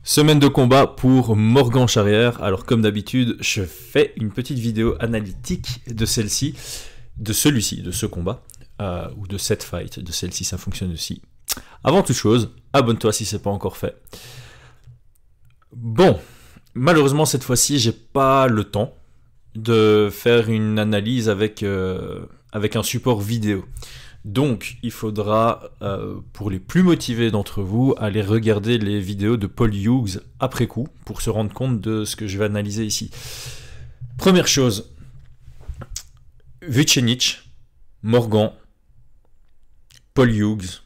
Semaine de combat pour Morgan Charrière. Alors comme d'habitude, je fais une petite vidéo analytique de celle-ci, de celui-ci, de ce combat, ou de cette fight, de celle-ci, ça fonctionne aussi. Avant toute chose, abonne-toi si c'est pas encore fait. Bon, malheureusement cette fois-ci, j'ai pas le temps de faire une analyse avec un support vidéo. Donc, il faudra, pour les plus motivés d'entre vous, aller regarder les vidéos de Paul Hughes après coup, pour se rendre compte de ce que je vais analyser ici. Première chose, Vucenic, Morgan, Paul Hughes,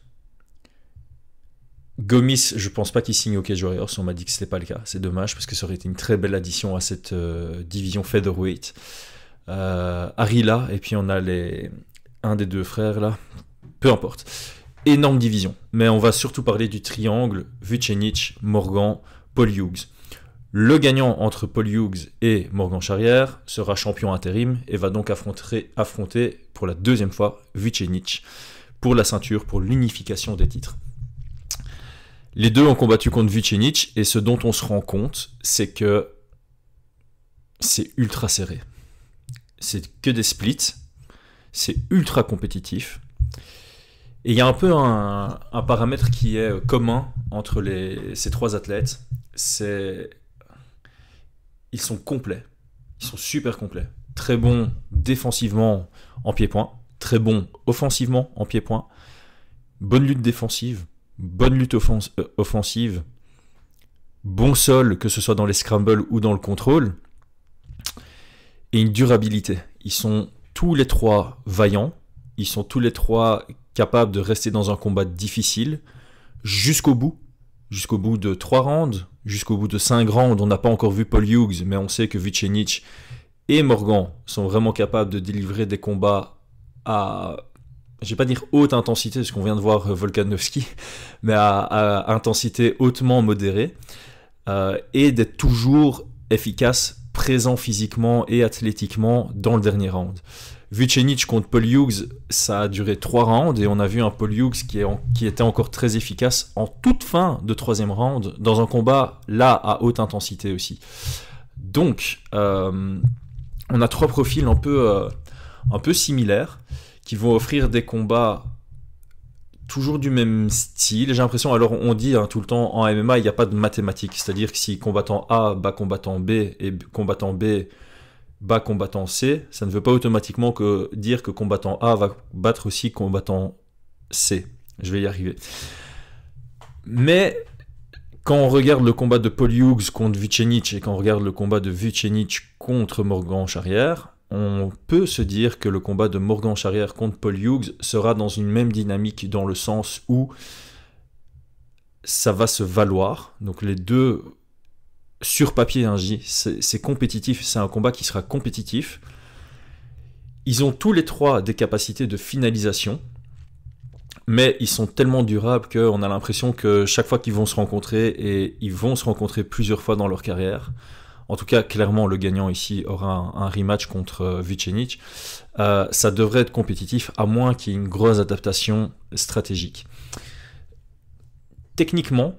Gomis, je pense pas qu'il signe au Cage Warriors, on m'a dit que c'était pas le cas, c'est dommage, parce que ça aurait été une très belle addition à cette division featherweight. Arila, et puis on a un des deux frères là, peu importe. Énorme division, mais on va surtout parler du triangle Vucenic, Morgan, Paul Hughes. Le gagnant entre Paul Hughes et Morgan Charrière sera champion intérim et va donc affronter pour la deuxième fois Vucenic pour la ceinture, pour l'unification des titres. Les deux ont combattu contre Vucenic et ce dont on se rend compte, c'est que c'est ultra serré. C'est que des splits. C'est ultra compétitif. Et il y a un peu un paramètre qui est commun entre ces trois athlètes. Ils sont complets. Ils sont super complets. Très bons défensivement en pied-point. Très bons offensivement en pied-point. Bonne lutte défensive. Bonne lutte offensive. Bon sol, que ce soit dans les scrambles ou dans le contrôle. Et une durabilité. Ils sont tous les trois vaillants, ils sont tous les trois capables de rester dans un combat difficile jusqu'au bout de 3 rounds, jusqu'au bout de 5 rounds. On n'a pas encore vu Paul Hughes, mais on sait que Vucenic et Morgan sont vraiment capables de délivrer des combats à, je vais pas dire haute intensité, parce qu'on vient de voir Volkanovski, mais à intensité hautement modérée, et d'être toujours efficace, présent physiquement et athlétiquement dans le dernier round. Vucenic contre Paul Hughes, ça a duré 3 rounds et on a vu un Paul Hughes qui était encore très efficace en toute fin de 3e round dans un combat là à haute intensité aussi. Donc, on a 3 profils un peu similaires qui vont offrir des combats toujours du même style, j'ai l'impression. Alors on dit tout le temps en MMA il n'y a pas de mathématiques, c'est-à-dire que si combattant A bat combattant B et combattant B bat combattant C, ça ne veut pas automatiquement dire que combattant A va battre aussi combattant C. Je vais y arriver. Mais quand on regarde le combat de Paul Hughes contre Vucenic et quand on regarde le combat de Vucenic contre Morgan Charrière, on peut se dire que le combat de Morgan Charrière contre Paul Hughes sera dans une même dynamique dans le sens où ça va se valoir. Donc les deux, sur papier, c'est compétitif, c'est un combat qui sera compétitif. Ils ont tous les trois des capacités de finalisation, mais ils sont tellement durables qu'on a l'impression que chaque fois qu'ils vont se rencontrer, et ils vont se rencontrer plusieurs fois dans leur carrière, en tout cas, clairement, le gagnant ici aura un rematch contre Vucenic. Ça devrait être compétitif, à moins qu'il y ait une grosse adaptation stratégique. Techniquement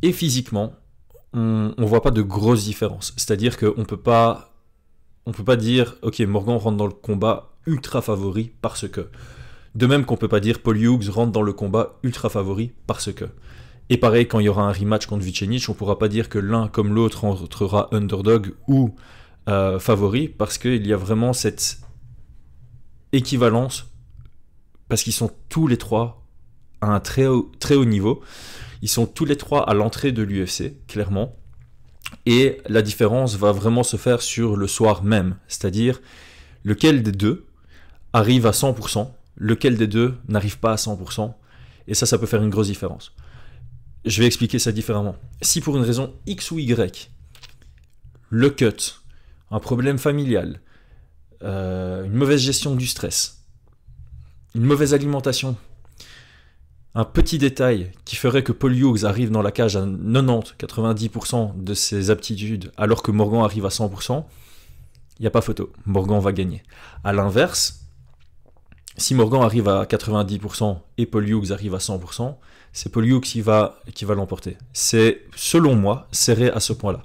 et physiquement, on ne voit pas de grosses différences. C'est-à-dire qu'on ne peut pas dire « Ok, Morgan rentre dans le combat ultra favori parce que ». De même qu'on ne peut pas dire « Paul Hughes rentre dans le combat ultra favori parce que ». Et pareil, quand il y aura un rematch contre Vucenic, on ne pourra pas dire que l'un comme l'autre rentrera underdog ou favori, parce qu'il y a vraiment cette équivalence, parce qu'ils sont tous les trois à un très haut niveau. Ils sont tous les trois à l'entrée de l'UFC, clairement. Et la différence va vraiment se faire sur le soir même, c'est-à-dire lequel des deux arrive à 100%, lequel des deux n'arrive pas à 100%, et ça peut faire une grosse différence. Je vais expliquer ça différemment. Si pour une raison X ou Y, le cut, un problème familial, une mauvaise gestion du stress, une mauvaise alimentation, un petit détail qui ferait que Paul Hughes arrive dans la cage à 90-90% de ses aptitudes alors que Morgan arrive à 100%, il n'y a pas photo. Morgan va gagner. A l'inverse, Si Morgan arrive à 90% et Paul Hughes arrive à 100%, c'est Paul Hughes qui va l'emporter. C'est, selon moi, serré à ce point-là.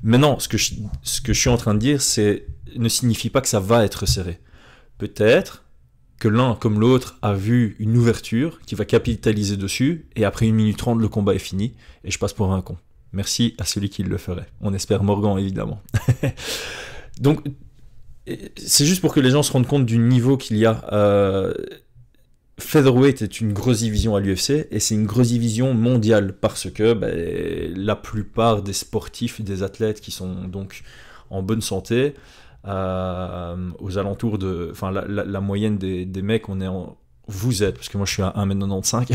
Maintenant, ce que je suis en train de dire, ne signifie pas que ça va être serré. Peut-être que l'un comme l'autre a vu une ouverture qui va capitaliser dessus, et après 1 minute 30, le combat est fini, et je passe pour un con. Merci à celui qui le ferait. On espère Morgan, évidemment. Donc, c'est juste pour que les gens se rendent compte du niveau qu'il y a. Featherweight est une grosse division à l'UFC, et c'est une grosse division mondiale, parce que la plupart des sportifs, des athlètes qui sont donc en bonne santé, aux alentours de... Enfin, la moyenne des mecs, vous êtes, parce que moi je suis à 1m95,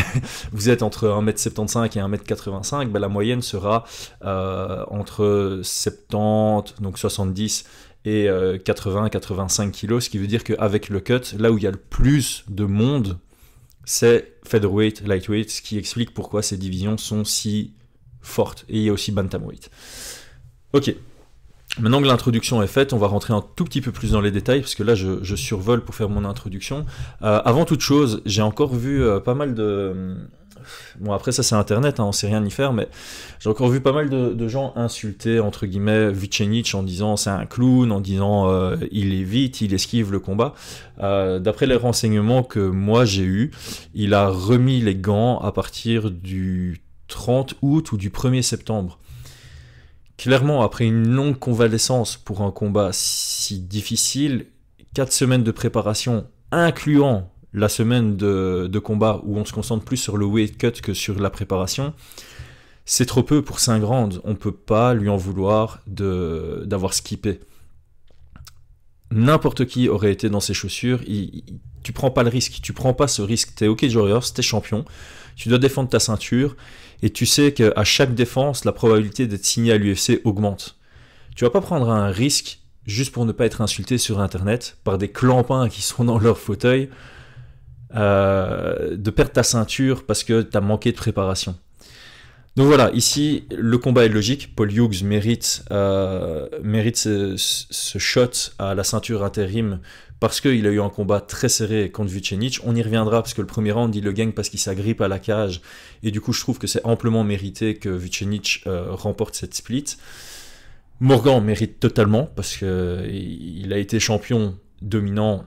vous êtes entre 1m75 et 1m85, la moyenne sera entre 70, donc 70 et 80-85 kilos, ce qui veut dire qu'avec le cut, là où il y a le plus de monde, c'est featherweight, lightweight, ce qui explique pourquoi ces divisions sont si fortes. Et il y a aussi bantamweight. Ok. Maintenant que l'introduction est faite, on va rentrer un tout petit peu plus dans les détails, parce que là, je survole pour faire mon introduction. Avant toute chose, j'ai encore vu pas mal de... Bon, après ça c'est internet, on sait rien y faire, mais j'ai encore vu pas mal de gens insulter, entre guillemets, Vucenic en disant c'est un clown, en disant il évite, il esquive le combat. D'après les renseignements que moi j'ai eus, il a remis les gants à partir du 30 août ou du 1er septembre. Clairement, après une longue convalescence pour un combat si difficile, 4 semaines de préparation, incluant la semaine de combat où on se concentre plus sur le weight cut que sur la préparation, c'est trop peu pour 5 rounds. On ne peut pas lui en vouloir d'avoir skippé. N'importe qui aurait été dans ses chaussures, tu prends pas le risque, tu prends pas ce risque. T'es OK Warriors, t'es champion, tu dois défendre ta ceinture, et tu sais qu'à chaque défense, la probabilité d'être signé à l'UFC augmente. Tu vas pas prendre un risque juste pour ne pas être insulté sur Internet par des clampins qui sont dans leur fauteuil, de perdre ta ceinture parce que tu as manqué de préparation. Donc voilà, ici, le combat est logique. Paul Hughes mérite ce shot à la ceinture intérim parce qu'il a eu un combat très serré contre Vucenic. On y reviendra parce que le premier round, il le gagne parce qu'il s'agrippe à la cage. Et du coup, je trouve que c'est amplement mérité que Vucenic remporte cette split. Morgan mérite totalement parce qu'il a été champion dominant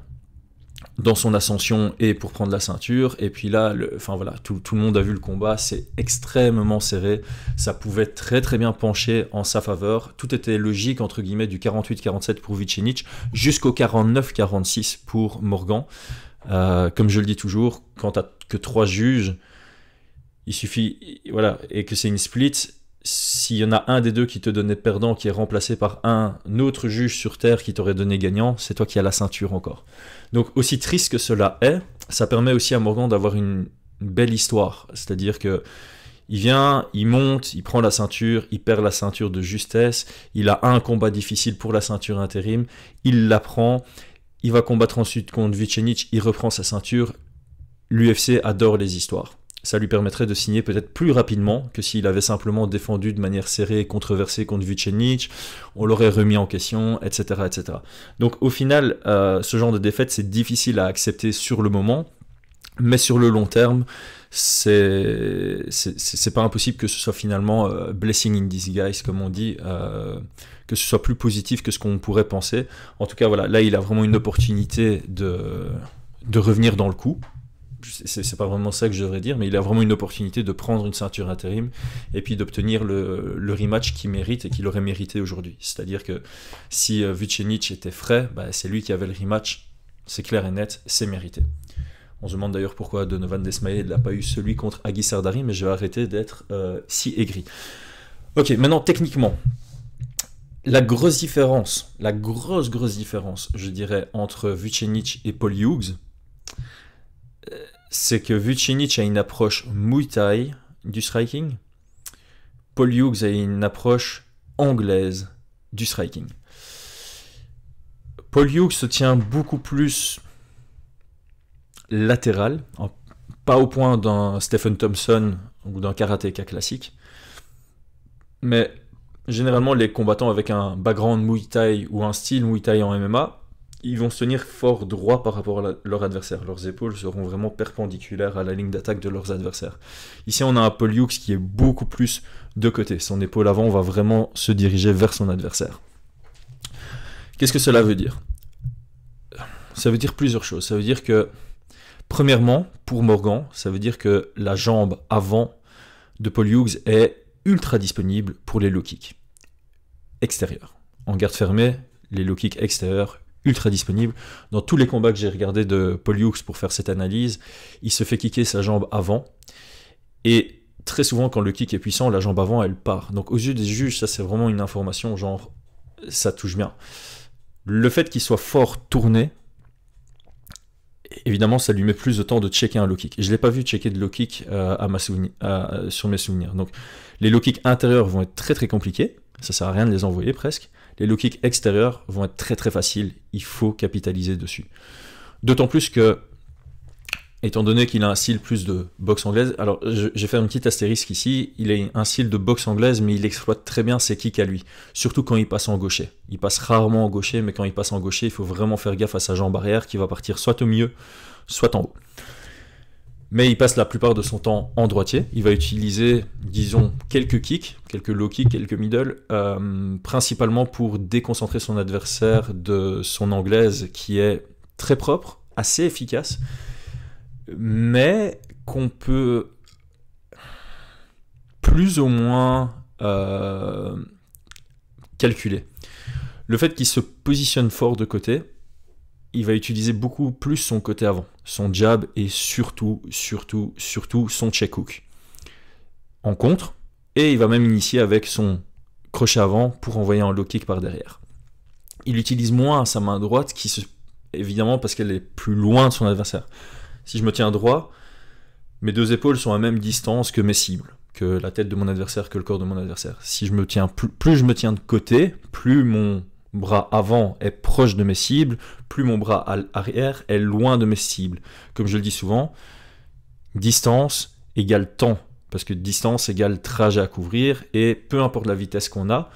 dans son ascension et pour prendre la ceinture, et puis là, tout le monde a vu le combat, c'est extrêmement serré, ça pouvait très très bien pencher en sa faveur, tout était logique entre guillemets du 48-47 pour Vucenic jusqu'au 49-46 pour Morgan. Comme je le dis toujours, quand t'as que 3 juges, il suffit, voilà, et que c'est une split, s'il y en a un des deux qui te donnait perdant, qui est remplacé par un autre juge sur Terre qui t'aurait donné gagnant, c'est toi qui as la ceinture encore. Donc aussi triste que cela est, ça permet aussi à Morgan d'avoir une belle histoire. C'est-à-dire que il vient, il monte, il prend la ceinture, il perd la ceinture de justesse, il a un combat difficile pour la ceinture intérim, il la prend, il va combattre ensuite contre Vucenic, il reprend sa ceinture. L'UFC adore les histoires. Ça lui permettrait de signer peut-être plus rapidement que s'il avait simplement défendu de manière serrée et controversée contre Vucenic, on l'aurait remis en question, etc. etc. Donc au final, ce genre de défaite, c'est difficile à accepter sur le moment, mais sur le long terme, c'est pas impossible que ce soit finalement blessing in disguise, comme on dit, que ce soit plus positif que ce qu'on pourrait penser. En tout cas, voilà, là, il a vraiment une opportunité de revenir dans le coup. C'est pas vraiment ça que je devrais dire, mais il a vraiment une opportunité de prendre une ceinture intérim et puis d'obtenir le rematch qu'il mérite et qu'il aurait mérité aujourd'hui. C'est-à-dire que si Vucenic était frais, c'est lui qui avait le rematch, c'est clair et net, c'est mérité. On se demande d'ailleurs pourquoi Donovan Desmaïed n'a pas eu celui contre Agui Sardari, mais je vais arrêter d'être si aigri. Ok, maintenant techniquement, la grosse différence, je dirais, entre Vucenic et Paul Hughes, c'est que Vucenic a une approche Muay Thai du striking, Paul Hughes a une approche anglaise du striking. Paul Hughes se tient beaucoup plus latéral, pas au point d'un Stephen Thompson ou d'un karatéka classique, mais généralement les combattants avec un background Muay Thai ou un style Muay Thai en MMA ils vont se tenir fort droit par rapport à leur adversaire. Leurs épaules seront vraiment perpendiculaires à la ligne d'attaque de leurs adversaires. Ici, on a un Paul Hughes qui est beaucoup plus de côté. Son épaule avant va vraiment se diriger vers son adversaire. Qu'est-ce que cela veut dire? Ça veut dire plusieurs choses. Ça veut dire que, premièrement, pour Morgan, ça veut dire que la jambe avant de Paul Hughes est ultra disponible pour les low kicks extérieurs. En garde fermée, les low kicks extérieurs ultra disponibles. Dans tous les combats que j'ai regardés de Paul Hughes pour faire cette analyse, il se fait kicker sa jambe avant. Et très souvent, quand le kick est puissant, la jambe avant, elle part. Donc aux yeux des juges, ça c'est vraiment une information, genre, ça touche bien. Le fait qu'il soit fort tourné, évidemment, ça lui met plus de temps de checker un low kick. Je ne l'ai pas vu checker de low kick sur mes souvenirs. Donc, les low kicks intérieurs vont être très très compliqués. Ça ne sert à rien de les envoyer presque. Les low kicks extérieurs vont être très très faciles. Il faut capitaliser dessus. D'autant plus que, étant donné qu'il a un style plus de boxe anglaise, alors j'ai fait un petit astérisque ici, il a un style de boxe anglaise, mais il exploite très bien ses kicks à lui, surtout quand il passe en gaucher. Il passe rarement en gaucher, mais quand il passe en gaucher, il faut vraiment faire gaffe à sa jambe arrière qui va partir soit au milieu, soit en haut. Mais il passe la plupart de son temps en droitier. Il va utiliser, disons, quelques kicks, quelques low kicks, quelques middle, principalement pour déconcentrer son adversaire de son anglaise qui est très propre, assez efficace, mais qu'on peut plus ou moins calculer. Le fait qu'il se positionne fort de côté, il va utiliser beaucoup plus son côté avant, son jab et surtout son check hook en contre, et il va même initier avec son crochet avant pour envoyer un low kick par derrière. Il utilise moins sa main droite, évidemment parce qu'elle est plus loin de son adversaire. Si je me tiens droit, mes deux épaules sont à même distance que mes cibles, que la tête de mon adversaire, que le corps de mon adversaire. Si je me tiens plus je me tiens de côté, plus mon bras avant est proche de mes cibles, plus mon bras arrière est loin de mes cibles. Comme je le dis souvent, distance égale temps, parce que distance égale trajet à couvrir, et peu importe la vitesse qu'on a,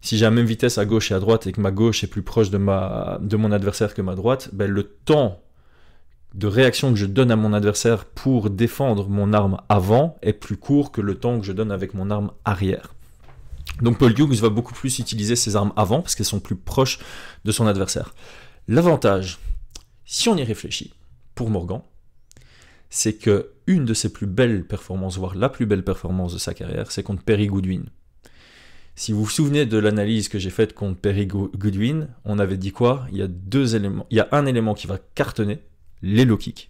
si j'ai la même vitesse à gauche et à droite et que ma gauche est plus proche de mon adversaire que ma droite, ben le temps de réaction que je donne à mon adversaire pour défendre mon arme avant est plus court que le temps que je donne avec mon arme arrière. Donc Paul Hughes va beaucoup plus utiliser ses armes avant parce qu'elles sont plus proches de son adversaire. L'avantage, si on y réfléchit, pour Morgan, c'est que une de ses plus belles performances, voire la plus belle performance de sa carrière, c'est contre Perry Goodwin. Si vous vous souvenez de l'analyse que j'ai faite contre Perry Goodwin, on avait dit quoi? Il y a un élément qui va cartonner, les low kicks.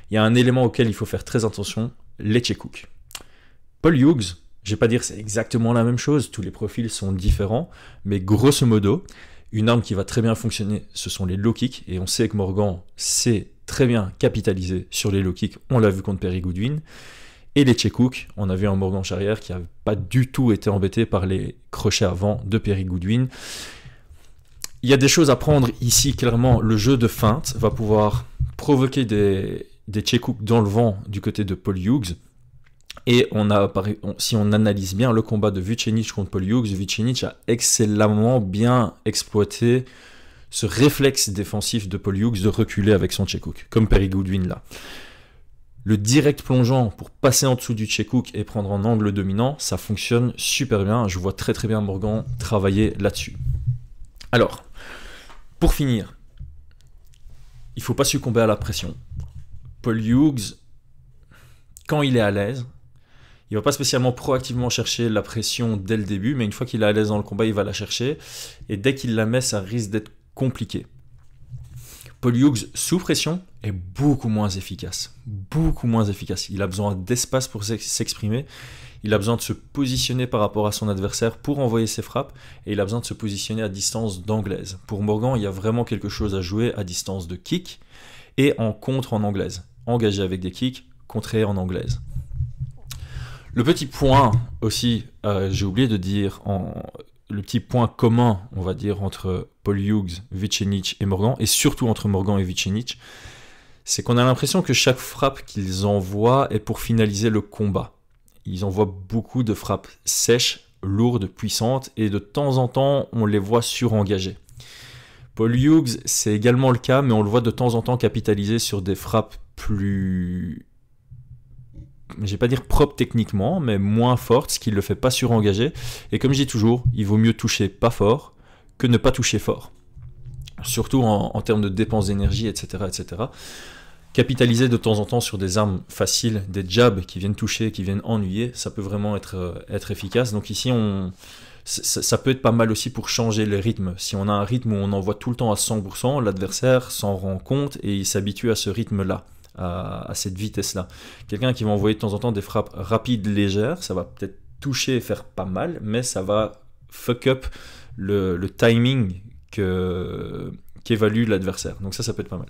Il y a un élément auquel il faut faire très attention, les check hooks. Paul Hughes, je ne vais pas dire que c'est exactement la même chose, tous les profils sont différents, mais grosso modo, une arme qui va très bien fonctionner, ce sont les low kicks, et on sait que Morgan sait très bien capitaliser sur les low kicks, on l'a vu contre Perry Goodwin, et les check hooks, on a vu un Morgan Charrière qui n'avait pas du tout été embêté par les crochets avant de Perry Goodwin. Il y a des choses à prendre ici, clairement, le jeu de feinte va pouvoir provoquer des check hooks dans le vent du côté de Paul Hughes. Et si on analyse bien le combat de Vucenic contre Paul Hughes, Vucenic a excellemment bien exploité ce réflexe défensif de Paul Hughes de reculer avec son check hook, comme Perry Goodwin là. Le direct plongeant pour passer en dessous du check hook et prendre en angle dominant, ça fonctionne super bien. Je vois très très bien Morgan travailler là-dessus. Alors, pour finir, il ne faut pas succomber à la pression. Paul Hughes, quand il est à l'aise, il ne va pas spécialement proactivement chercher la pression dès le début, mais une fois qu'il est à l'aise dans le combat, il va la chercher. Et dès qu'il la met, ça risque d'être compliqué. Paul Hughes, sous pression, est beaucoup moins efficace. Beaucoup moins efficace. Il a besoin d'espace pour s'exprimer. Il a besoin de se positionner par rapport à son adversaire pour envoyer ses frappes. Et il a besoin de se positionner à distance d'anglaise. Pour Morgan, il y a vraiment quelque chose à jouer à distance de kick et en contre en anglaise. Engagé avec des kicks, contré en anglaise. Le petit point aussi, j'ai oublié de dire, le petit point commun, on va dire, entre Paul Hughes, Vucenic et Morgan, et surtout entre Morgan et Vucenic, c'est qu'on a l'impression que chaque frappe qu'ils envoient est pour finaliser le combat. Ils envoient beaucoup de frappes sèches, lourdes, puissantes, et de temps en temps, on les voit surengagés. Paul Hughes, c'est également le cas, mais on le voit de temps en temps capitaliser sur des frappes plus... je vais pas dire propres techniquement, mais moins fortes, ce qui ne le fait pas surengager. Et comme je dis toujours, il vaut mieux toucher pas fort que ne pas toucher fort. Surtout en termes de dépenses d'énergie, etc., etc. Capitaliser de temps en temps sur des armes faciles, des jabs qui viennent toucher, qui viennent ennuyer, ça peut vraiment être efficace. Donc ici, ça peut être pas mal aussi pour changer le rythme. Si on a un rythme où on envoie tout le temps à 100%, l'adversaire s'en rend compte et il s'habitue à ce rythme-là, à cette vitesse-là. Quelqu'un qui va envoyer de temps en temps des frappes rapides, légères, ça va peut-être toucher et faire pas mal, mais ça va fuck up le timing qu'évalue l'adversaire. Donc ça peut être pas mal.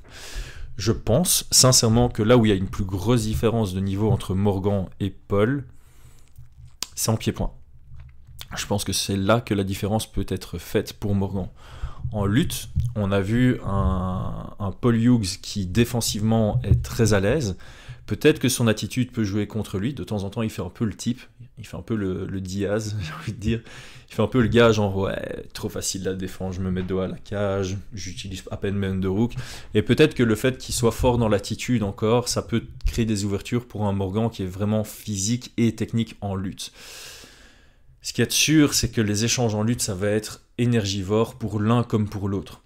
Je pense sincèrement que là où il y a une plus grosse différence de niveau entre Morgan et Paul, c'est en pied-point. Je pense que c'est là que la différence peut être faite pour Morgan. En lutte, on a vu un Paul Hughes qui défensivement est très à l'aise. Peut-être que son attitude peut jouer contre lui. De temps en temps, il fait un peu le type, il fait un peu le Diaz, j'ai envie de dire. Il fait un peu le gars, genre, ouais, trop facile à défendre, je me mets dos à la cage, j'utilise à peine mes underhooks. Et peut-être que le fait qu'il soit fort dans l'attitude encore, ça peut créer des ouvertures pour un Morgan qui est vraiment physique et technique en lutte. Ce qui est sûr, c'est que les échanges en lutte, ça va être énergivore pour l'un comme pour l'autre.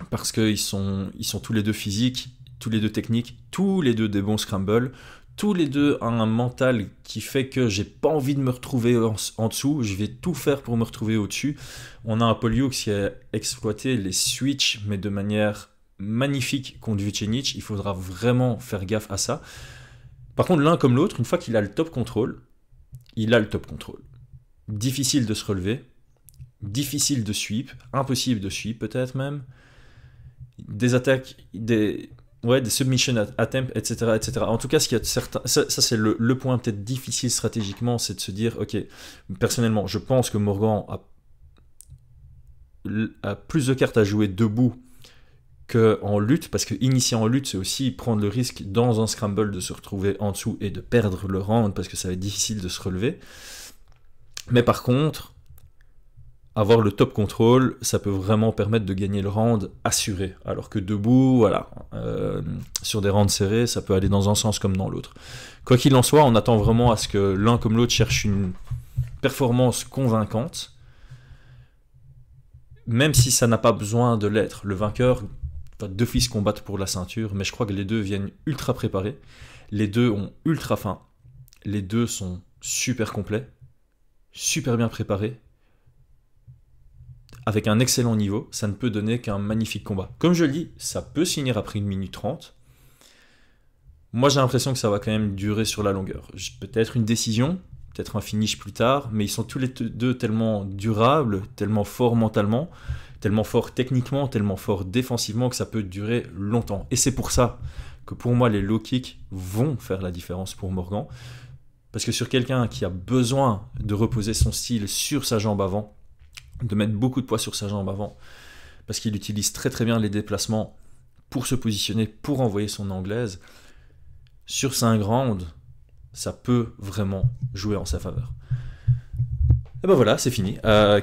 Parce qu'ils sont tous les deux physiques, tous les deux techniques, tous les deux des bons scrambles, tous les deux ont un mental qui fait que j'ai pas envie de me retrouver en dessous, je vais tout faire pour me retrouver au-dessus. On a un Paul Hughes qui a exploité les switches, mais de manière magnifique contre Vucenic. Il faudra vraiment faire gaffe à ça. Par contre, l'un comme l'autre, une fois qu'il a le top control, il a le top control. Difficile de se relever, difficile de sweep, impossible de sweep peut-être même. Des attaques, des submission attempts, etc., etc. En tout cas, ce qu'il y a de certain, ça c'est le point peut-être difficile stratégiquement, c'est de se dire, ok, personnellement, je pense que Morgan a plus de cartes à jouer debout qu'en lutte, parce que initier en lutte, c'est aussi prendre le risque dans un scramble de se retrouver en dessous et de perdre le round, parce que ça va être difficile de se relever. Mais par contre, avoir le top control, ça peut vraiment permettre de gagner le round assuré. Alors que debout, voilà, sur des rounds serrés, ça peut aller dans un sens comme dans l'autre. Quoi qu'il en soit, on attend vraiment à ce que l'un comme l'autre cherche une performance convaincante, même si ça n'a pas besoin de l'être. Le vainqueur va d'office combattre pour la ceinture, mais je crois que les deux viennent ultra préparés, les deux ont ultra faim, les deux sont super complets, super bien préparés, avec un excellent niveau, ça ne peut donner qu'un magnifique combat. Comme je le dis, ça peut se finir après 1 minute 30. Moi, j'ai l'impression que ça va quand même durer sur la longueur. Peut-être une décision, peut-être un finish plus tard, mais ils sont tous les deux tellement durables, tellement forts mentalement, tellement forts techniquement, tellement forts défensivement que ça peut durer longtemps. Et c'est pour ça que pour moi, les low kicks vont faire la différence pour Morgan. Parce que sur quelqu'un qui a besoin de reposer son style sur sa jambe avant, de mettre beaucoup de poids sur sa jambe avant, parce qu'il utilise très très bien les déplacements pour se positionner, pour envoyer son anglaise, sur 5 rounds, ça peut vraiment jouer en sa faveur. Et ben voilà, c'est fini.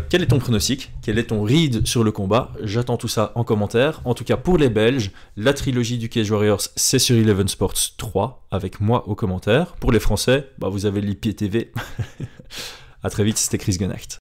Quel est ton pronostic? Quel est ton read sur le combat? J'attends tout ça en commentaire. En tout cas, pour les Belges, la trilogie du Cage Warriors, c'est sur Eleven Sports 3, avec moi aux commentaires. Pour les Français, vous avez l'IPTV. A très vite, c'était Chris Genacht.